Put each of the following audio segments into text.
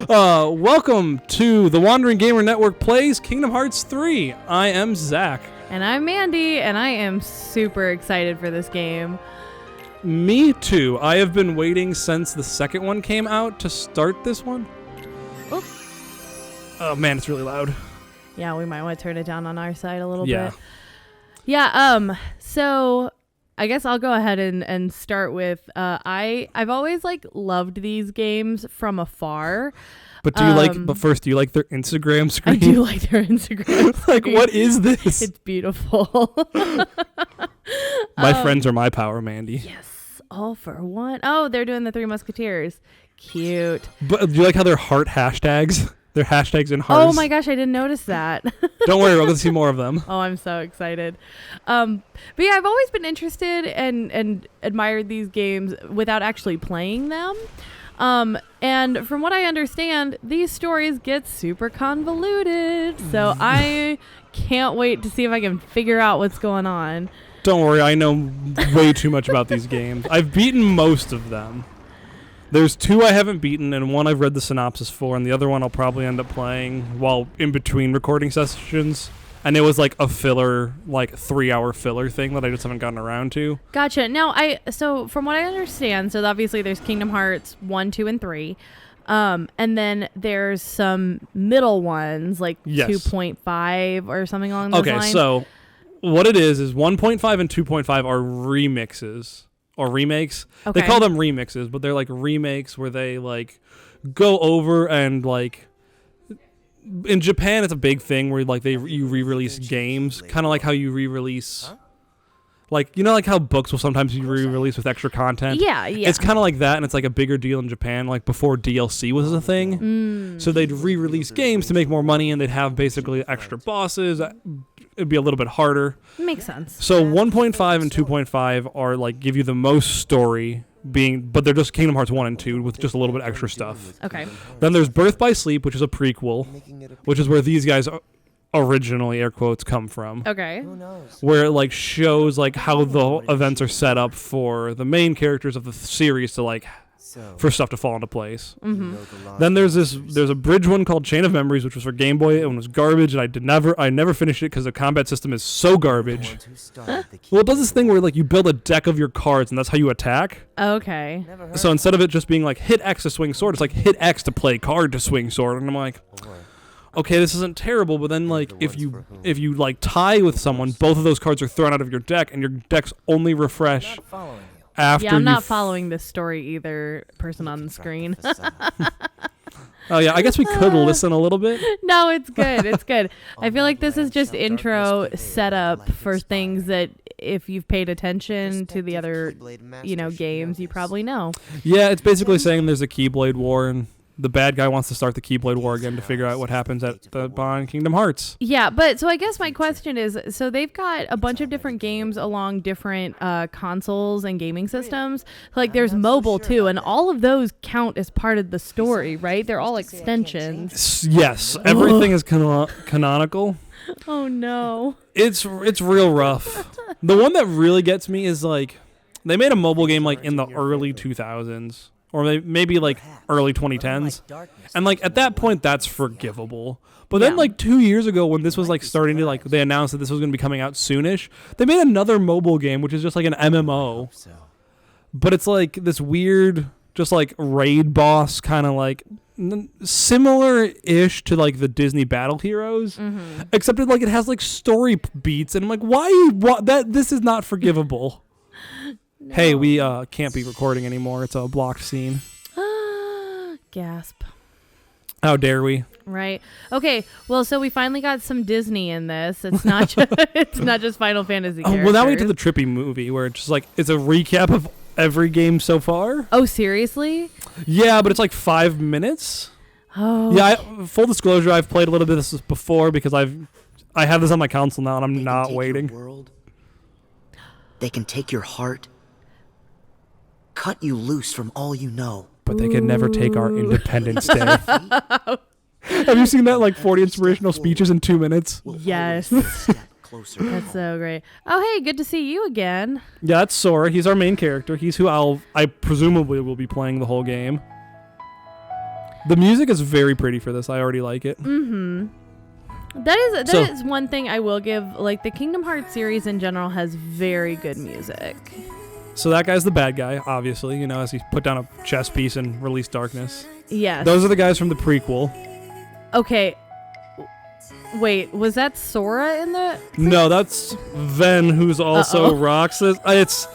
Welcome to the Wandering Gamer Network Plays Kingdom Hearts 3. I am Zach. And I'm Mandy, and I am super excited for this game. Me too. I have been waiting since the second one came out to start this one. Oh man, it's really loud. Yeah, we might want to turn it down on our side a little bit. Yeah. Yeah, so I guess I'll go ahead and start with I've always loved these games from afar. But do you like their Instagram screen? I do like their Instagram screen. What is this? It's beautiful. My friends are my power, Mandy. Yes, all for one. Oh, they're doing the Three Musketeers. Cute. But do you like how they're heart hashtags? They're hashtags in hearts. Oh my gosh, I didn't notice that. Don't worry, we're going to see more of them. Oh, I'm so excited. But yeah, I've always been interested and admired these games without actually playing them. And from what I understand, these stories get super convoluted. So I can't wait to see if I can figure out what's going on. Don't worry, I know way too much about these games. I've beaten most of them. There's two I haven't beaten, and one I've read the synopsis for, and the other one I'll probably end up playing while in between recording sessions. And it was like a filler, 3-hour filler thing that I just haven't gotten around to. Gotcha. Now, so from what I understand, so obviously there's Kingdom Hearts 1, 2, and 3. And then there's some middle ones, Yes. 2.5 or something along those lines. Okay, so what it is 1.5 and 2.5 are remixes. Or remakes. Okay. They call them remixes, but they're remakes where they go over and in Japan it's a big thing where you re-release games, kind of like how you re-release how books will sometimes be re-released with extra content. Yeah. It's kind of like that, and it's a bigger deal in Japan, before DLC was a thing. So they'd re-release games to make more money, and they'd have basically extra bosses. It'd be a little bit harder. Makes sense. So 1.5 and 2.5 are give you the most story, but they're just Kingdom Hearts 1 and 2 with just a little bit extra stuff. Okay. Then there's Birth by Sleep, which is a prequel, which is where these guys originally, air quotes, come from. Okay. Where it shows how the events are set up for the main characters of the series to for stuff to fall into place. Mm-hmm. Then there's a bridge one called Chain of Memories, which was for Game Boy and was garbage, and I never finished it because the combat system is so garbage. Well, it does this thing where you build a deck of your cards, and that's how you attack. Okay. So instead of it just being hit X to swing sword, it's hit X to play card to swing sword, and I'm okay, this isn't terrible, but then if you tie with someone, both of those cards are thrown out of your deck, and your decks only refresh after. Yeah, I'm not following this story either. Person on the screen. Oh yeah, I guess we could listen a little bit. No, it's good. It's good. I feel like this is just intro setup for things that if you've paid attention to the other, games, you probably know. Yeah, it's basically saying there's a Keyblade War, and the bad guy wants to start the Keyblade War again to figure out what happens at the Bond Kingdom Hearts. Yeah, but so I guess my question is, so they've got a bunch of different games along different consoles and gaming systems. There's mobile too, and all of those count as part of the story, right? They're all extensions. Yes, everything is canonical. Oh no. It's real rough. The one that really gets me is they made a mobile game in the early 2000s. Or maybe early 2010s. And at that point, that's forgivable. But then 2 years ago when this was starting to they announced that this was going to be coming out soonish, they made another mobile game, which is just an MMO. But it's this weird, just raid boss kind of similar-ish to the Disney Battle Heroes. Mm-hmm. Except it has story beats. And I'm why? This is not forgivable. No. Hey, we can't be recording anymore. It's a blocked scene. Gasp. How dare we? Right. Okay. Well, so we finally got some Disney in this. It's not just Final Fantasy characters. Well, now we get to the trippy movie where it's just it's a recap of every game so far. Oh, seriously? Yeah, but it's 5 minutes. Oh. Yeah, full disclosure, I've played a little bit of this before because I have this on my console now and I'm not waiting. They can take your heart, cut you loose from all you know. But they can never take our Independence Day. Have you seen that 40 inspirational speeches in 2 minutes? Yes. That's so great. Oh, hey, good to see you again. Yeah, that's Sora. He's our main character. He's who I presumably will be playing the whole game. The music is very pretty for this. I already like it. That is one thing I will give. Like, the Kingdom Hearts series in general has very good music. So that guy's the bad guy, obviously, as he put down a chess piece and released darkness. Yes. Those are the guys from the prequel. Okay. Wait, was that Sora in the... No, that's Ven, who's also Roxas. It's...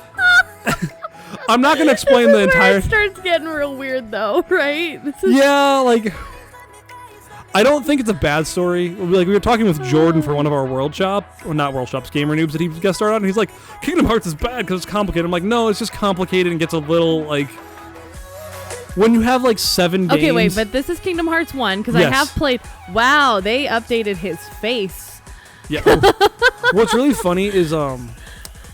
I'm not going to explain the entire... It starts getting real weird, though, right? Yeah, like... I don't think it's a bad story. Like, we were talking with Jordan for one of our World Shop, or not World Shops, Gamer Noobs that he guest starred on, and he's like, Kingdom Hearts is bad because it's complicated. I'm like, no, it's just complicated and gets a little, like... When you have, like, 7 games... Okay, wait, but this is Kingdom Hearts 1, because I have played... Wow, they updated his face. Yeah. What's really funny is,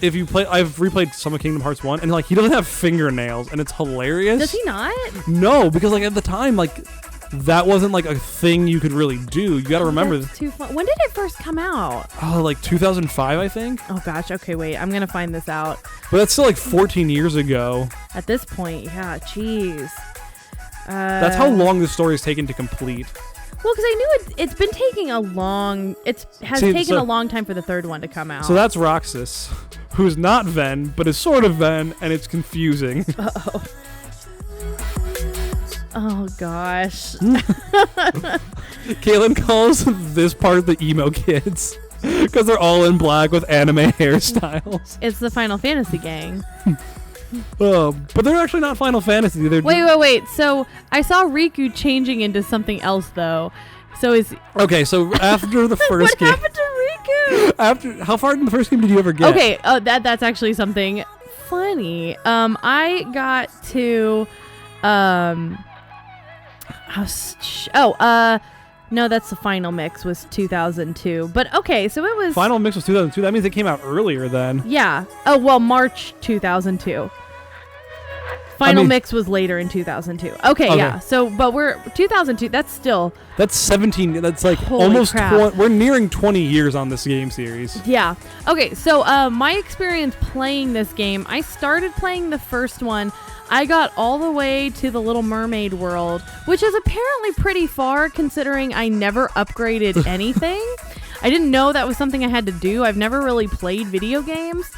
if you play... I've replayed some of Kingdom Hearts 1, and, like, he doesn't have fingernails, and it's hilarious. Does he not? No, because, like, at the time, like... That wasn't like a thing you could really do. You got to remember. That's too fun. When did it first come out? Oh, like 2005, I think. Oh gosh. Okay, wait. I'm gonna find this out. But that's still like 14 years ago. At this point, yeah. Jeez. That's how long the story is taken to complete. Well, because I knew it's been taking a long. It has taken a long time for the third one to come out. So that's Roxas, who's not Ven, but is sort of Ven, and it's confusing. Uh-oh. Oh gosh. Kaylin calls this part the emo kids because they're all in black with anime hairstyles. It's the Final Fantasy gang. But they're actually not Final Fantasy. Wait. So I saw Riku changing into something else though. So is okay. So after the first game, what happened to Riku? How far in the first game did you ever get? Okay. That's actually something funny. I got to no, that's the final mix was 2002. But okay, so it was final mix was 2002. That means it came out earlier then. Yeah. Oh well, March 2002. Final mix was later in 2002. Okay, yeah. So, but we're 2002. That's 17. That's like holy almost. Crap. We're nearing 20 years on this game series. Yeah. Okay. So, my experience playing this game, I started playing the first one. I got all the way to the Little Mermaid world, which is apparently pretty far considering I never upgraded anything. I didn't know that was something I had to do. I've never really played video games.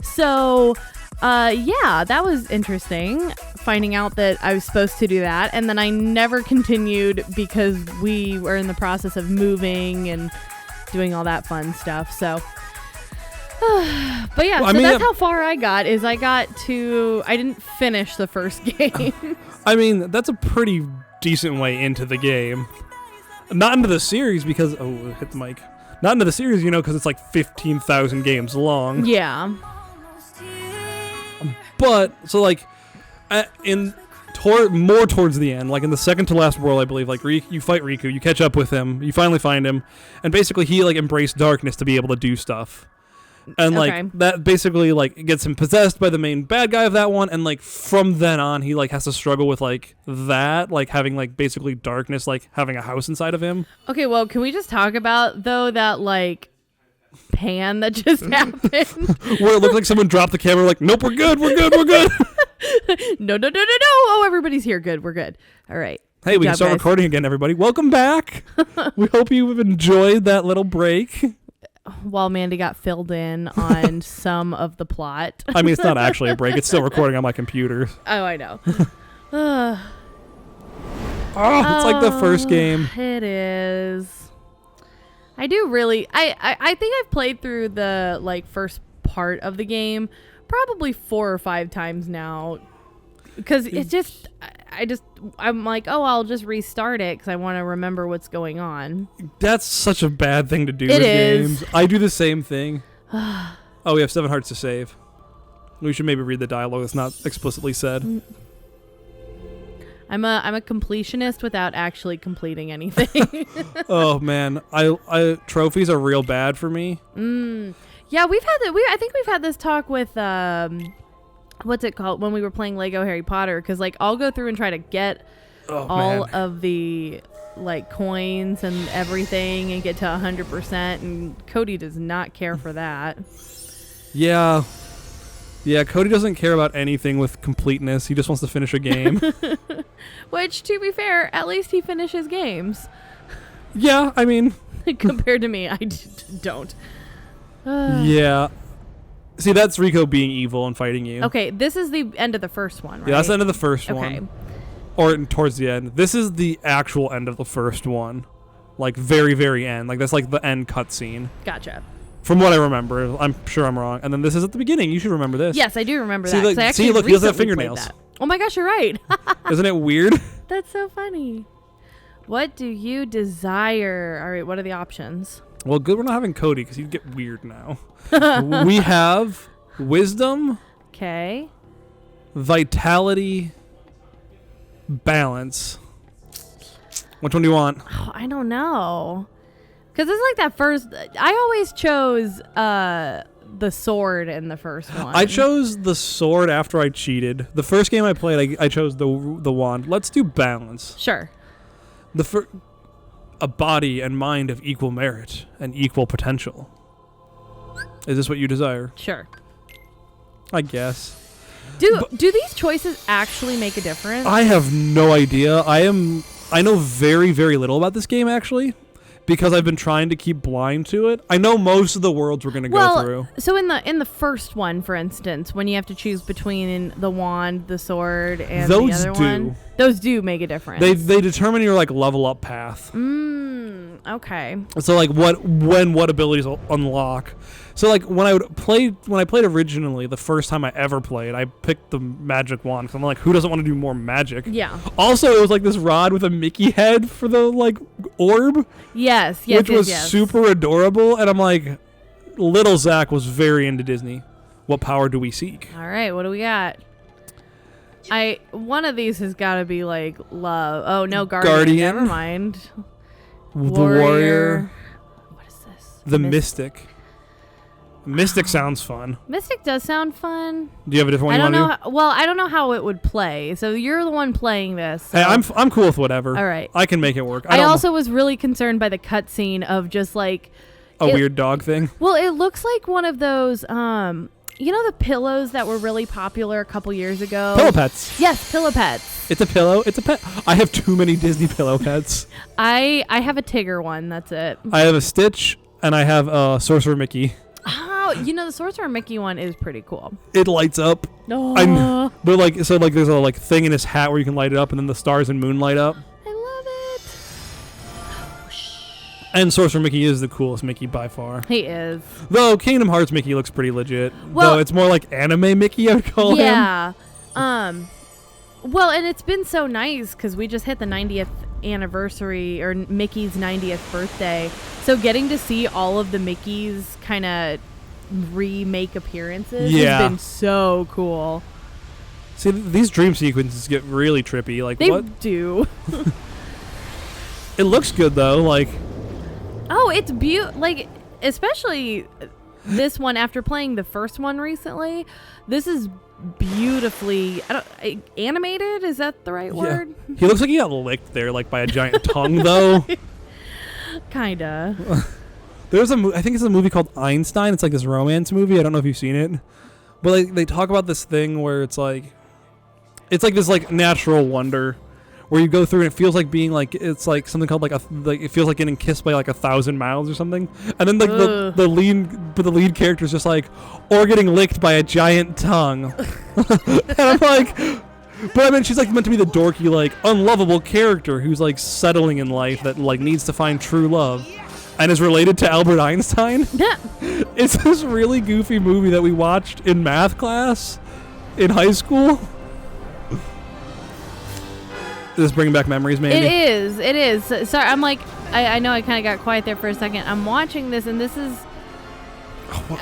So, yeah, that was interesting, finding out that I was supposed to do that. And then I never continued because we were in the process of moving and doing all that fun stuff. So... but yeah, that's how far I got. I didn't finish the first game. I mean, that's a pretty decent way into the game. Not into the series because hit the mic. Not into the series, because it's like 15,000 games long. Yeah. But so like, more towards the end, like in the second to last world, I believe, like you fight Riku, you catch up with him, you finally find him, and basically he like embraced darkness to be able to do stuff. And like that basically like gets him possessed by the main bad guy of that one, and like from then on he like has to struggle with like that, like having like basically darkness like having a house inside of him. Okay, well, can we just talk about though that like pan that just happened where it looked like someone dropped the camera like, nope, we're good. No, oh, everybody's here, good, we're good, all right. Hey, we can start recording again, everybody. Welcome back. We hope you've enjoyed that little break while Mandy got filled in on some of the plot. I mean, it's not actually a break. It's still recording on my computer. Oh, I know. It's like the first game. It is. I do really... I think I've played through the like first part of the game probably 4 or 5 times now. Because it's just... I'm like, I'll just restart it because I want to remember what's going on. That's such a bad thing to do with games. I do the same thing. We have 7 hearts to save. We should maybe read the dialogue that's not explicitly said. I'm a completionist without actually completing anything. Oh man, I trophies are real bad for me. Yeah, we've had that. I think we've had this talk with what's it called when we were playing Lego Harry Potter, because like I'll go through and try to get all of the like coins and everything and get to 100%, and Cody does not care for that. Yeah, Yeah, Cody doesn't care about anything with completeness. He just wants to finish a game. Which, to be fair, at least he finishes games. Yeah, I mean... Compared to me, don't. Yeah. See, that's Rico being evil and fighting you. Okay, this is the end of the first one, right? Yeah, that's the end of the first Okay. one. Or towards the end. This is the actual end of the first one. Like, very, very end. Like, that's like the end cutscene. Gotcha. From what I remember. I'm sure I'm wrong. And then this is at the beginning. You should remember this. Yes, I do remember See, that. 'cause I actually look, he doesn't have recently played fingernails. that. Oh my gosh, you're right. Isn't it weird? That's so funny. What do you desire? All right, what are the options? Well, good we're not having Cody because he'd get weird now. We have wisdom, Okay. vitality, balance. Which one do you want? Oh, I don't know. Because it's like that first... I always chose the sword in the first one. I chose the sword after I cheated. The first game I played, I chose the wand. Let's do balance. Sure. A body and mind of equal merit and equal potential. Is this what you desire? Sure. I guess. Do these choices actually make a difference? I have no idea. I know very, very little about this game, actually, because I've been trying to keep blind to it. I know most of the worlds we're going to go through. So in the first one, for instance, when you have to choose between the wand, the sword, and the other one, those do make a difference. They determine your like level up path. Okay. So like what abilities will unlock. So like when I played originally, the first time I ever played, I picked the magic wand because I'm like, who doesn't want to do more magic? Yeah. Also, it was like this rod with a Mickey head for the like orb. Yes. Which was super adorable, and I'm like, little Zack was very into Disney. What power do we seek? All right, what do we got? One of these has got to be like love. Oh no, guardian. Never mind. The warrior. What is this? The mystic. Mystic sounds fun. Mystic does sound fun. Do you have a different one you want to do? Well, I don't know how it would play. So you're the one playing this. So. Hey, I'm cool with whatever. All right. I can make it work. I also was really concerned by the cutscene of just like a weird dog thing. Well, it looks like one of those you know the pillows that were really popular a couple years ago? Pillow pets. Yes, pillow pets. It's a pillow. It's a pet. I have too many Disney pillow pets. I have a Tigger one. That's it. I have a Stitch and I have a Sorcerer Mickey. Oh, you know the Sorcerer Mickey one is pretty cool. It lights up. No. But like there's a like thing in his hat where you can light it up, and then the stars and moon light up. I love it. And Sorcerer Mickey is the coolest Mickey by far. He is. Though Kingdom Hearts Mickey looks pretty legit. Well, though it's more like anime Mickey, I would call him. Yeah. Well, and it's been so nice because we just hit the 90th anniversary or Mickey's 90th birthday. So getting to see all of the Mickeys kind of remake appearances has been so cool. See, these dream sequences get really trippy. Like, they what? do. It looks good though. Like, oh, it's like especially this one after playing the first one recently. This is beautifully animated. Is that the right word? He looks like he got licked there, like by a giant tongue, though. Kinda. There's I think it's a movie called Einstein. It's like this romance movie. I don't know if you've seen it, but like they talk about this thing where it's like this like natural wonder where you go through and it feels like being like it's like something called like it feels like getting kissed by like 1,000 miles or something, and then like the lead character is just like or getting licked by a giant tongue, and I'm like, but I mean she's like meant to be the dorky like unlovable character who's like settling in life that like needs to find true love, and is related to Albert Einstein. Yeah. It's this really goofy movie that we watched in math class in high school. Is this bringing back memories, maybe? It is. Sorry, I'm like, I know I kind of got quiet there for a second. I'm watching this, and this is,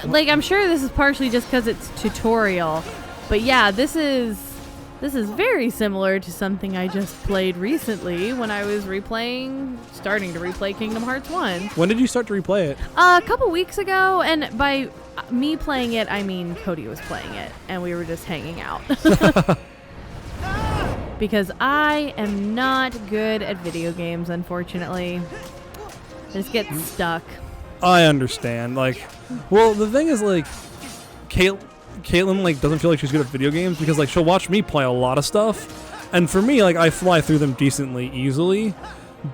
like, I'm sure this is partially just because it's tutorial. But yeah, this is very similar to something I just played recently when I was starting to replay Kingdom Hearts 1. When did you start to replay it? A couple weeks ago, and by me playing it, I mean Cody was playing it, and we were just hanging out. Because I am not good at video games, unfortunately. I just get stuck. I understand. Like, well, the thing is, like, Caitlin like doesn't feel like she's good at video games because like she'll watch me play a lot of stuff, and for me like I fly through them decently easily,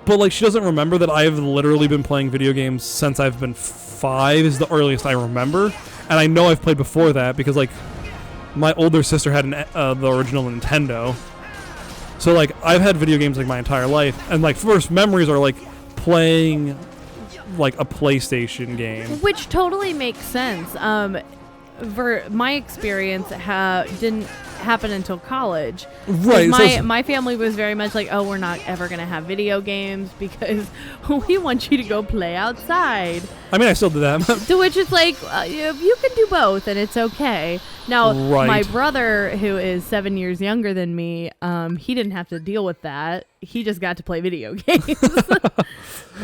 but like she doesn't remember that I've literally been playing video games since I've been 5 is the earliest I remember, and I know I've played before that because like my older sister had the original Nintendo, so like I've had video games like my entire life, and like first memories are like playing like a PlayStation game, which totally makes sense. For my experience, didn't happen until college. right? My family was very much like, oh, we're not ever gonna have video games because we want you to go play outside. I mean, I still do that. To which it's like, you can do both, and it's okay. Now, Right. my brother, who is 7 years younger than me, he didn't have to deal with that. He just got to play video games.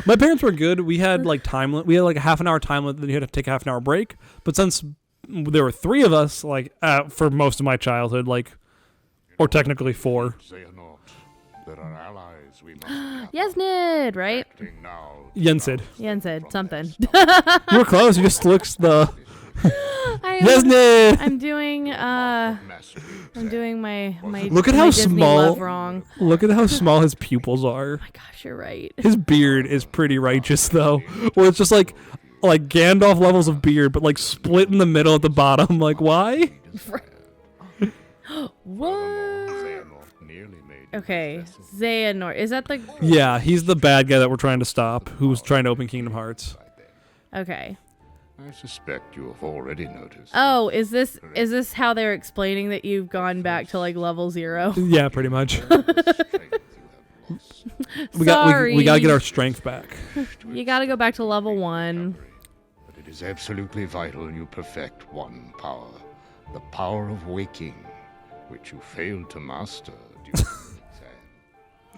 My parents were good. We had like we had like a half an hour time limit. Then you had to take a half an hour break. But since there were 3 of us, like for most of my childhood, like, or technically 4. There are allies we must Yesnid, right? now. Yensid. Yensid, something. You were close. You just looks the I'm Yesnid. doing my Look at my how Disney small- love wrong. Look at how small his pupils are. My gosh, you're right. His beard is pretty righteous though, where it's just like Gandalf levels of beard, but like split in the middle at the bottom. Like why? What? Okay, Xehanort. Is that the... Yeah, he's the bad guy that we're trying to stop, who's trying to open Kingdom Hearts. Okay. I suspect you have already noticed. Oh, is this how they're explaining that you've gone back to like level 0? Yeah, pretty much. We Sorry. gotta get our strength back. You gotta go back to level 1. But it is absolutely vital you perfect one power, the power of waking, which you failed to master during the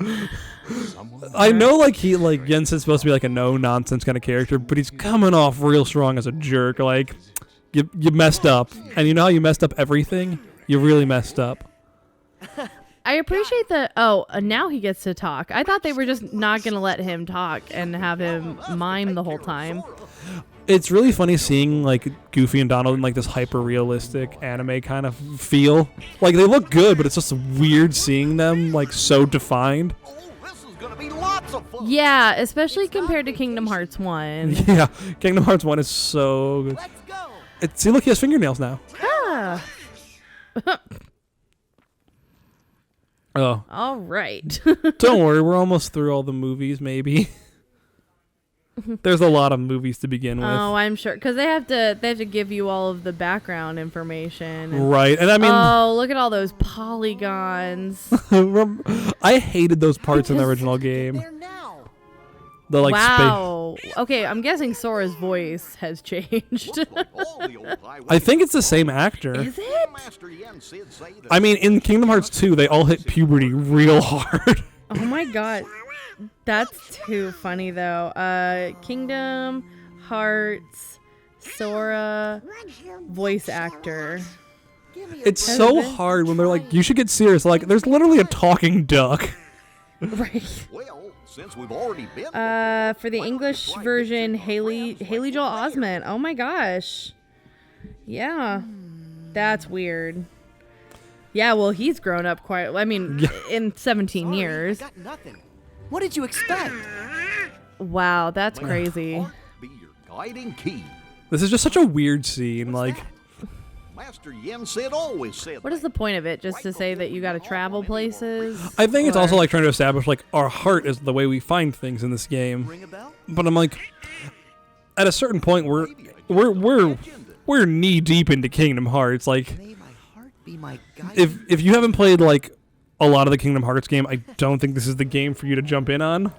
exam. Someone I know, like Jensen's supposed to be like a no nonsense kind of character, but he's coming off real strong as a jerk. Like, you messed up, and you know how you messed up everything. You really messed up. I appreciate that. Oh, now he gets to talk. I thought they were just not gonna let him talk and have him mime the whole time. It's really funny seeing like Goofy and Donald in like this hyper realistic anime kind of feel. Like they look good, but it's just weird seeing them like so defined. Yeah, especially compared to Kingdom Hearts 1. Yeah, Kingdom Hearts 1 is so good. See, look, he has fingernails now. Ah. Oh, All right. don't worry, we're almost through all the movies. Maybe there's a lot of movies to begin with. Oh, I'm sure, because they have to give you all of the background information. And, Right, and I mean, oh, look at all those polygons. I hated those parts in the original game. The like Wow. Okay, I'm guessing Sora's voice has changed. I think it's the same actor. Is it? I mean, in Kingdom Hearts 2, they all hit puberty real hard. Oh my god. That's too funny though. Kingdom Hearts Sora voice actor. It's so hard when they're like, you should get serious. Like, there's literally a talking duck. Right. Well, since we've already been For the English version, Haley Joel Osment. Oh my gosh. Yeah. That's weird. Yeah, well, he's grown up quite. I mean, in 17 years. Got nothing. What did you expect? Wow, that's crazy. be your guiding key. This is just such a weird scene. Like, Master Yen said always said. What is the point of it? Just to say that you got to travel places? I think it's Or- also like trying to establish like our heart is the way we find things in this game. Ring a bell? But I'm like, at a certain point, we're knee deep into Kingdom Hearts. Like, May my heart be my guide. if you haven't played like a lot of the Kingdom Hearts game, I don't think this is the game for you to jump in on.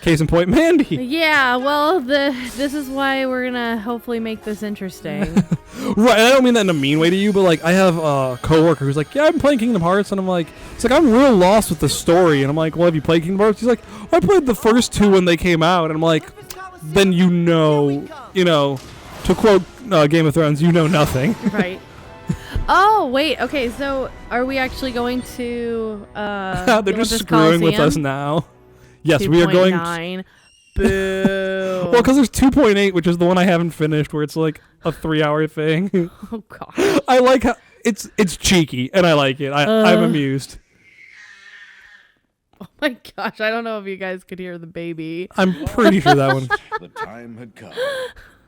Case in point, Mandy. Yeah, well, this is why we're gonna hopefully make this interesting. Right, and I don't mean that in a mean way to you, but like I have a coworker who's like, yeah, I'm playing Kingdom Hearts, and I'm like, it's like I'm real lost with the story, and I'm like, well, have you played Kingdom Hearts? He's like, I played the first 2 when they came out, and I'm like, then you know, to quote Game of Thrones, you know nothing. Right. Oh, wait. Okay, so are we actually going to They're just screwing with us now. Yes, we are going. 2.9. Boo. Well, because there's 2.8, which is the one I haven't finished, where it's like a 3-hour thing. Oh gosh. I like how it's cheeky, and I like it. I'm amused. Oh my gosh, I don't know if you guys could hear the baby. I'm pretty sure that one. The time had come.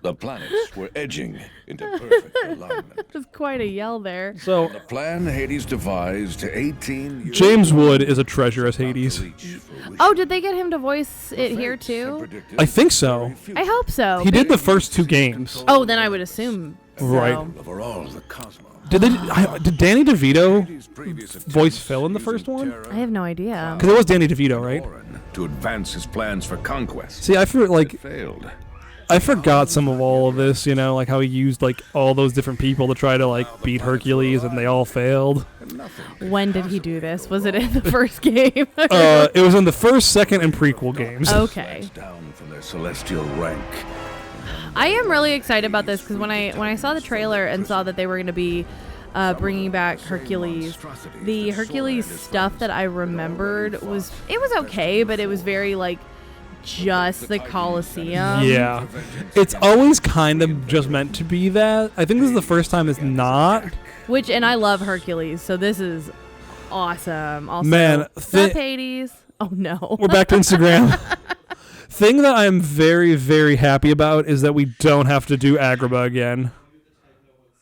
The planets were edging into perfect alignment. There's quite a yell there. So The plan Hades devised 18 years James ago Wood is a treasure as was Hades. to reach for wishes. Oh, did they get him to voice it here Fates had too? predicted I think so. very I hope so. He did the first 2 games. Oh, then I would assume so. Right. over all the cosmos. Did Danny DeVito Hades' previous voice attempts Phil in the first using one? terror I have no idea. Because it was Danny DeVito, right? to advance his plans for conquest. See, Failed. I forgot some of all of this, like how he used like all those different people to try to like beat Hercules, and they all failed. When did he do this? Was it in the first game? It was in the first, second, and prequel games. Okay. Down from their celestial rank. I am really excited about this because when I saw the trailer and saw that they were going to be bringing back Hercules, the Hercules stuff that I remembered was okay, but it was very like just the Colosseum. Yeah, it's always kind of just meant to be that. I think this is the first time it's not. And I love Hercules, so this is awesome. Also, Man, sup, Hades? Oh no, We're back to Instagram. Thing that I'm very, very happy about is that we don't have to do Agrabah again.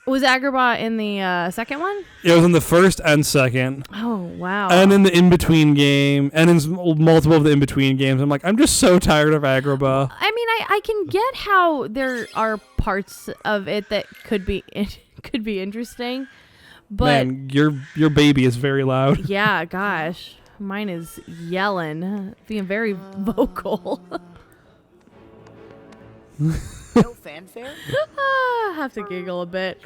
Was Agrabah in the second one? It was in the first and second. Oh wow! And in the in-between game, and in multiple of the in-between games. I'm like, I'm just so tired of Agrabah. I mean, I can get how there are parts of it that could be interesting, but Man, your baby is very loud. yeah, gosh, mine is yelling, being very vocal. No fanfare? I have to giggle a bit.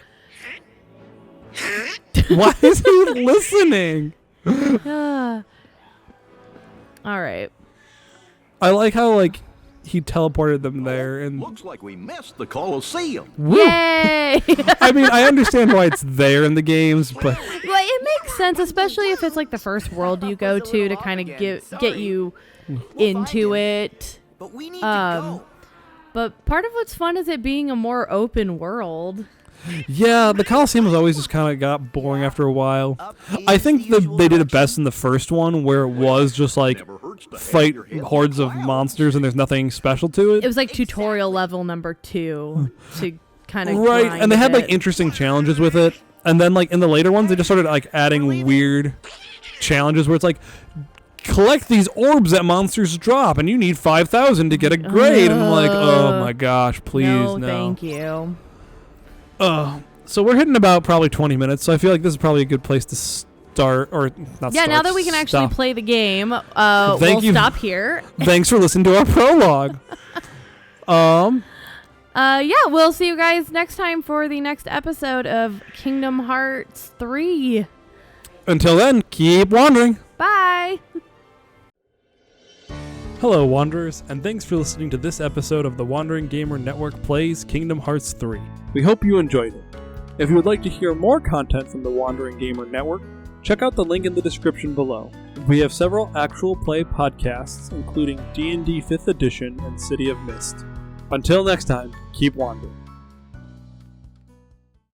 Why is he listening? All right. I like how he teleported them there, and Looks like we missed the Colosseum. woo. Yay! I mean, I understand why it's there in the games, but Well, it makes sense, especially if it's like the first world you go to kind of get you into it. But we need to Um, go. But part of what's fun is it being a more open world. yeah, the Colosseum has always just kind of got boring after a while. I think they did it best in the first one, where it was just like Never hurts to have fight your head hordes of cloud. monsters and there's nothing special to It it. was like tutorial level number 2 to kind of Right, and they had like interesting challenges with it. And then like in the later ones, they just started like adding weird challenges where it's like, collect these orbs that monsters drop, and you need 5,000 to get a grade. And I'm like, oh my gosh, please no. thank you. So we're hitting about probably 20 minutes. So I feel like this is probably a good place to start, or not. Yeah, start, now that we can actually stop. play the game, Thank we'll you. stop here. Thanks for listening to our prologue. Yeah, we'll see you guys next time for the next episode of Kingdom Hearts 3. Until then, keep wandering. Bye. Hello, Wanderers, and thanks for listening to this episode of the Wandering Gamer Network Plays Kingdom Hearts 3. We hope you enjoyed it. If you would like to hear more content from the Wandering Gamer Network, check out the link in the description below. We have several actual play podcasts, including D&D 5th Edition and City of Mist. Until next time, keep wandering.